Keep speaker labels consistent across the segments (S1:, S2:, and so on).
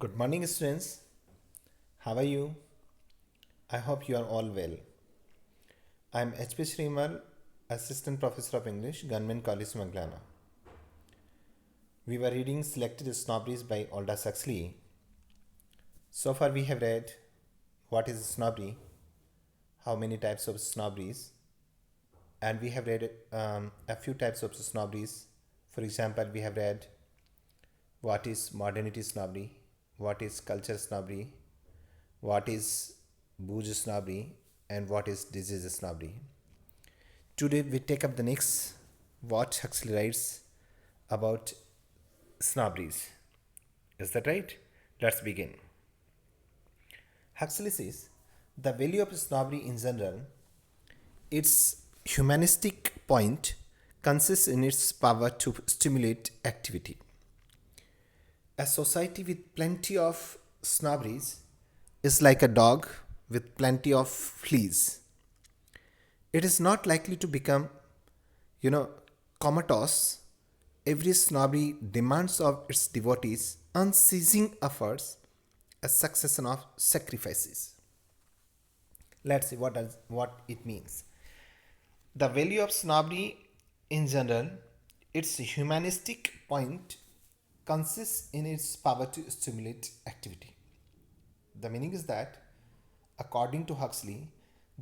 S1: Good morning, students. How are you? I hope you are all well. I am H.P. Srimal, Assistant Professor of English, Government College, Mangalana. We were reading Selected Snobberies by Aldous Huxley. So far, we have read what is snobbery, how many types of snobberies, and we have read a few types of snobberies. For example, we have read what is modernity snobbery, what is culture snobbery, what is booze snobbery, and what is disease snobbery. Today we take up the next what Huxley writes about snobberies. Is that right? Let's begin. Huxley says the value of snobbery in general, its humanistic point consists in its power to stimulate activity. A society with plenty of snobberies is like a dog with plenty of fleas. It is not likely to become, you know, comatose. Every snobbery demands of its devotees unceasing efforts, a succession of sacrifices. Let's see what it means. The value of snobbery in general, its humanistic point consists in its power to stimulate activity. The meaning is that, according to Huxley,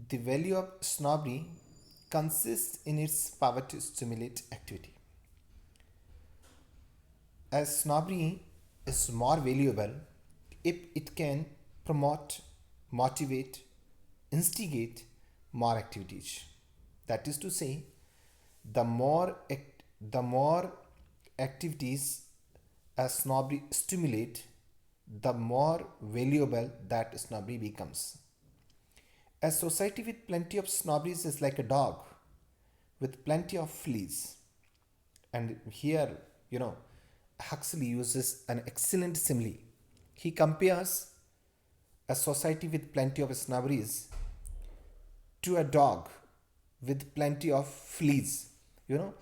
S1: the value of snobbery consists in its power to stimulate activity. As snobbery is more valuable if it can promote, motivate, instigate more activities. That is to say, the more activities a snobbery stimulate, the more valuable that snobbery becomes. A society with plenty of snobberies is like a dog with plenty of fleas. And here, Huxley uses an excellent simile. He compares a society with plenty of snobberies to a dog with plenty of fleas. You know,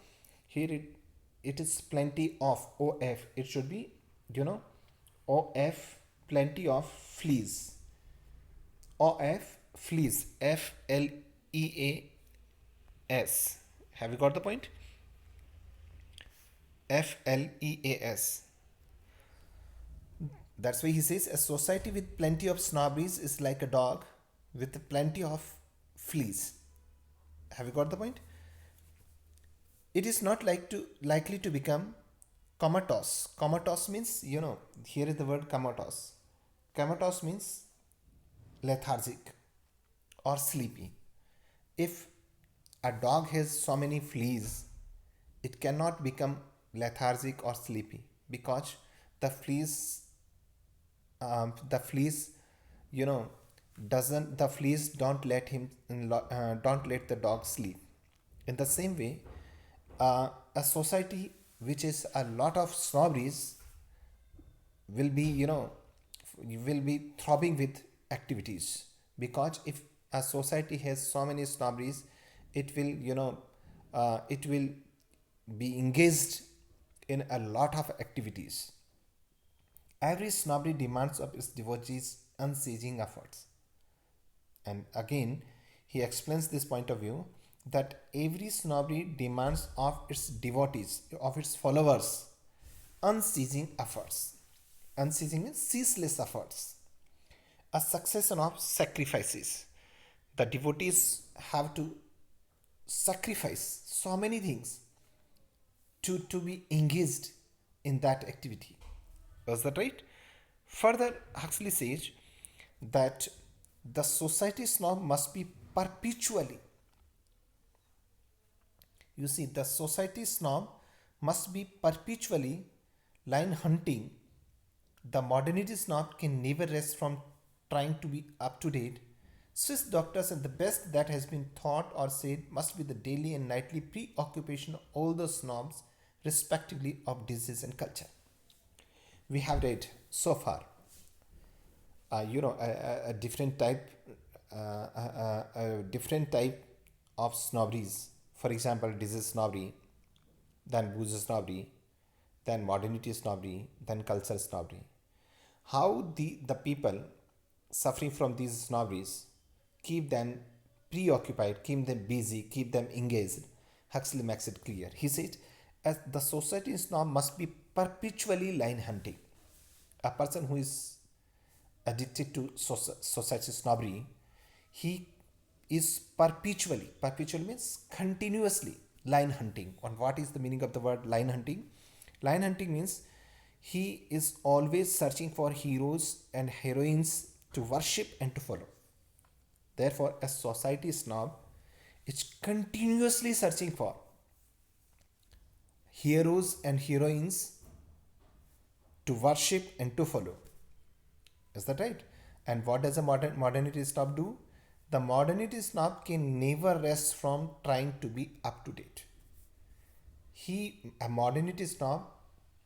S1: here it is plenty of OF. It should be, OF, plenty of fleas. OF, fleas. FLEAS. Have you got the point? FLEAS. That's why he says a society with plenty of snobberies is like a dog with plenty of fleas. Have you got the point? It is not likely to become comatose. Comatose means, here is the word comatose. Comatose means lethargic or sleepy. If a dog has so many fleas, it cannot become lethargic or sleepy because the fleas the fleas you know doesn't the fleas don't let the dog sleep. In the same way, a society which is a lot of snobberies will be will be throbbing with activities, because if a society has so many snobberies, it will be engaged in a lot of activities. Every snobbery demands of its devotees unceasing efforts. And again, he explains this point of view that every snobbery demands of its devotees, of its followers, unceasing efforts. Unceasing means ceaseless efforts. A succession of sacrifices. The devotees have to sacrifice so many things to be engaged in that activity. Was that right? Further, Huxley says that the society snob must be perpetually, the society snob must be perpetually line hunting. The modernity snob can never rest from trying to be up to date. Swiss doctors and the best that has been thought or said must be the daily and nightly preoccupation of all the snobs, respectively, of disease and culture. We have read so far, a different type, a different type of snobberies. For example, disease snobbery, then booze snobbery, then modernity snobbery, then culture snobbery. How the people suffering from these snobberies keep them preoccupied, keep them busy, keep them engaged. Huxley makes it clear. He said, as the society snob must be perpetually line hunting. A person who is addicted to society snobbery, he is perpetually means continuously line hunting. And what is the meaning of the word line hunting? Line hunting means he is always searching for heroes and heroines to worship and to follow. Therefore, a society snob is continuously searching for heroes and heroines to worship and to follow. Is that right? And what does a modernity snob do? The modernity snob can never rest from trying to be up to date. A modernity snob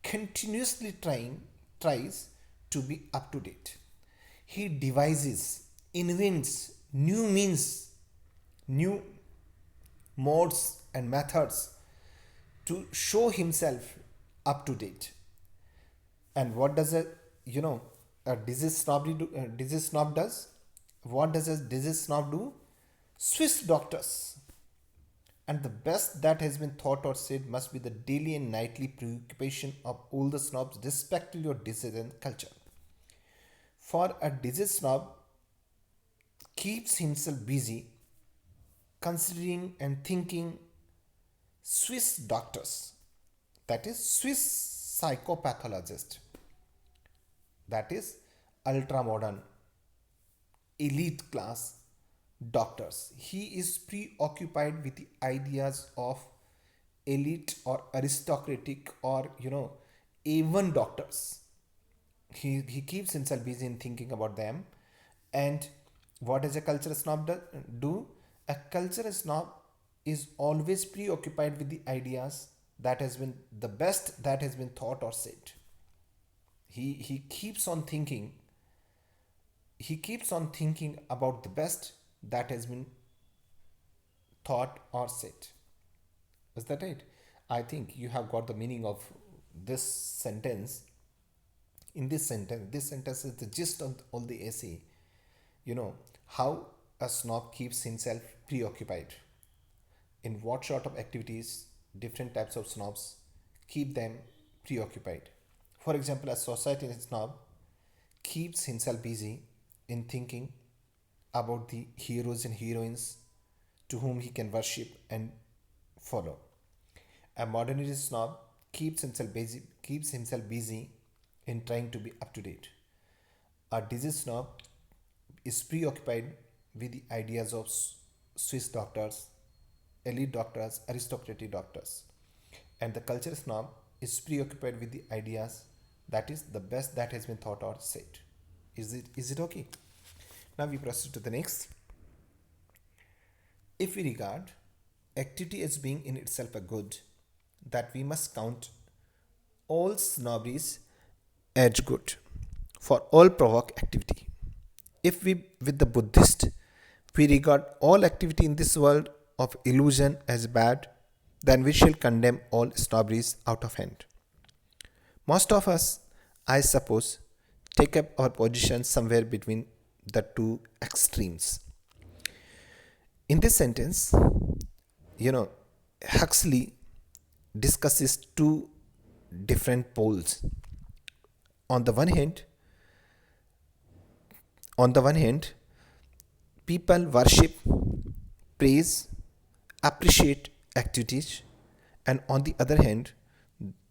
S1: continuously tries to be up to date. He devises, invents new means, new modes and methods to show himself up to date. And what does a disease snob does? What does a disease snob do? Swiss doctors. And the best that has been thought or said must be the daily and nightly preoccupation of all the snobs, respectively of disease and culture. For a disease snob keeps himself busy considering and thinking Swiss doctors, that is Swiss psychopathologist, that is ultra modern elite class doctors. He is preoccupied with the ideas of elite or aristocratic or A1 doctors. He keeps himself busy in thinking about them. And what does a cultural snob do? A cultural snob is always preoccupied with the ideas that has been the best that has been thought or said. He keeps on thinking. He keeps on thinking about the best that has been thought or said. Is that right? I think you have got the meaning of this sentence. In this sentence is the gist of all the essay. How a snob keeps himself preoccupied. In what sort of activities different types of snobs keep them preoccupied. For example, a society snob keeps himself busy in thinking about the heroes and heroines to whom he can worship and follow. A modernity snob keeps himself busy in trying to be up to date. A disease snob is preoccupied with the ideas of Swiss doctors, elite doctors, aristocratic doctors. And the culture snob is preoccupied with the ideas that is the best that has been thought or said. Is it okay? Now we proceed to the next. If we regard activity as being in itself a good, that we must count all snobberies as good, for all provoke activity. If we, with the Buddhist, we regard all activity in this world of illusion as bad, then we shall condemn all snobberies out of hand. Most of us, I suppose, take up our position somewhere between the two extremes. In this sentence, Huxley discusses two different poles. On the one hand, people worship, praise, appreciate activities, and on the other hand,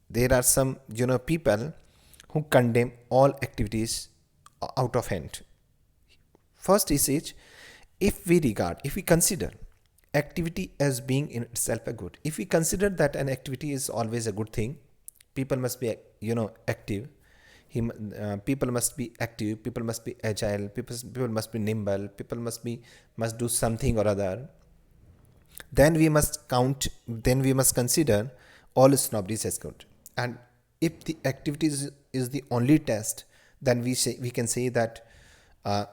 S1: there are some people who condemn all activities out of hand. First, he says, if we consider activity as being in itself a good, if we consider that an activity is always a good thing, people must be active. People must be active. People must be agile. People must be nimble. People must do something or other. Then we must consider all snobberies as good. And if the activities is the only test, then we can say that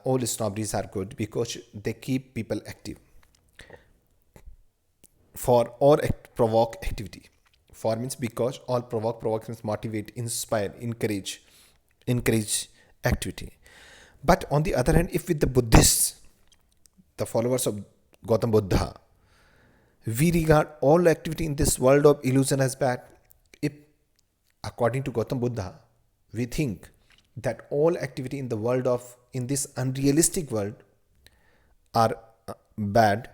S1: all snobberies are good because they keep people active. For or provoke activity. For means because all provoke means motivate, inspire, encourage, activity. But on the other hand, if with the Buddhists, the followers of Gautam Buddha, we regard all activity in this world of illusion as bad. If, according to Gautam Buddha, we think that all activity in the world of, in this unrealistic world, are bad,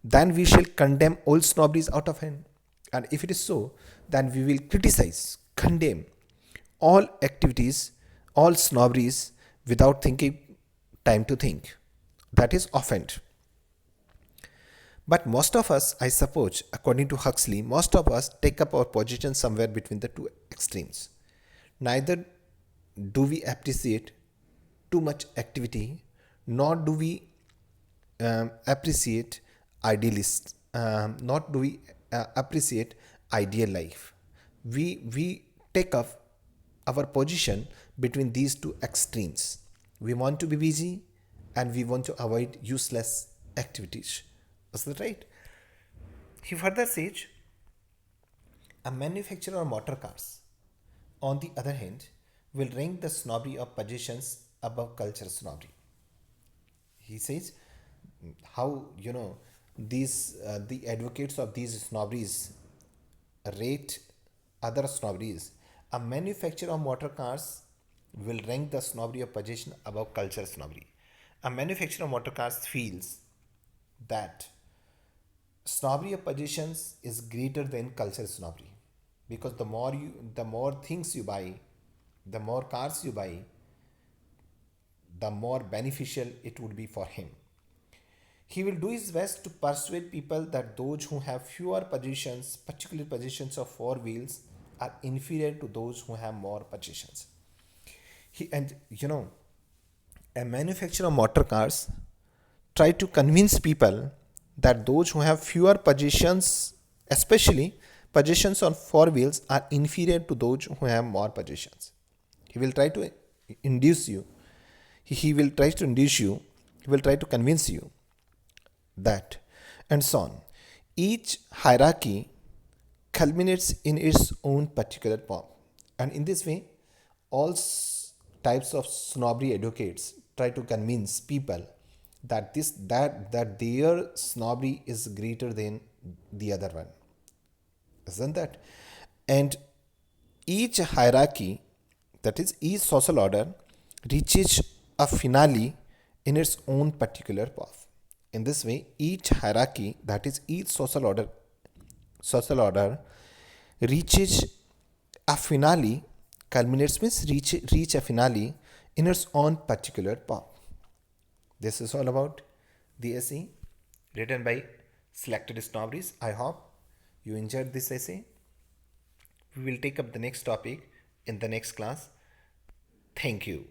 S1: then we shall condemn all snobberies out of hand. And if it is so, then we will criticize, condemn all activities, all snobberies without thinking time to think. That is offend. But most of us, I suppose, according to Huxley, most of us take up our position somewhere between the two extremes. Neither do we appreciate too much activity, nor do we appreciate idealists, nor do we appreciate ideal life. We take up our position between these two extremes. We want to be busy and we want to avoid useless activities. Is that right? He further says, a manufacturer of motor cars, on the other hand, will rank the snobbery of possessions above cultural snobbery. He says how these the advocates of these snobberies rate other snobberies. A manufacturer of motor cars will rank the snobbery of possession above cultural snobbery. A manufacturer of motor cars feels that snobbery of possessions is greater than cultural snobbery, because the more things you buy, the more cars you buy, the more beneficial it would be for him. He will do his best to persuade people that those who have fewer possessions, particular possessions of four wheels, are inferior to those who have more possessions. A manufacturer of motor cars try to convince people that those who have fewer possessions, especially possessions on four wheels, are inferior to those who have more possessions. He will try to induce you. He will try to induce you. He will try to convince you that, and so on. Each hierarchy culminates in its own particular form, and in this way, all types of snobbery advocates try to convince people that their snobbery is greater than the other one, isn't that? And each hierarchy, that is each social order, reaches a finale in its own particular path. In this way, each hierarchy, that is each social order reaches a finale, culminates means reach a finale in its own particular path. This is all about the essay written by Selected Snobberies. I hope you enjoyed this essay. We will take up the next topic in the next class. Thank you.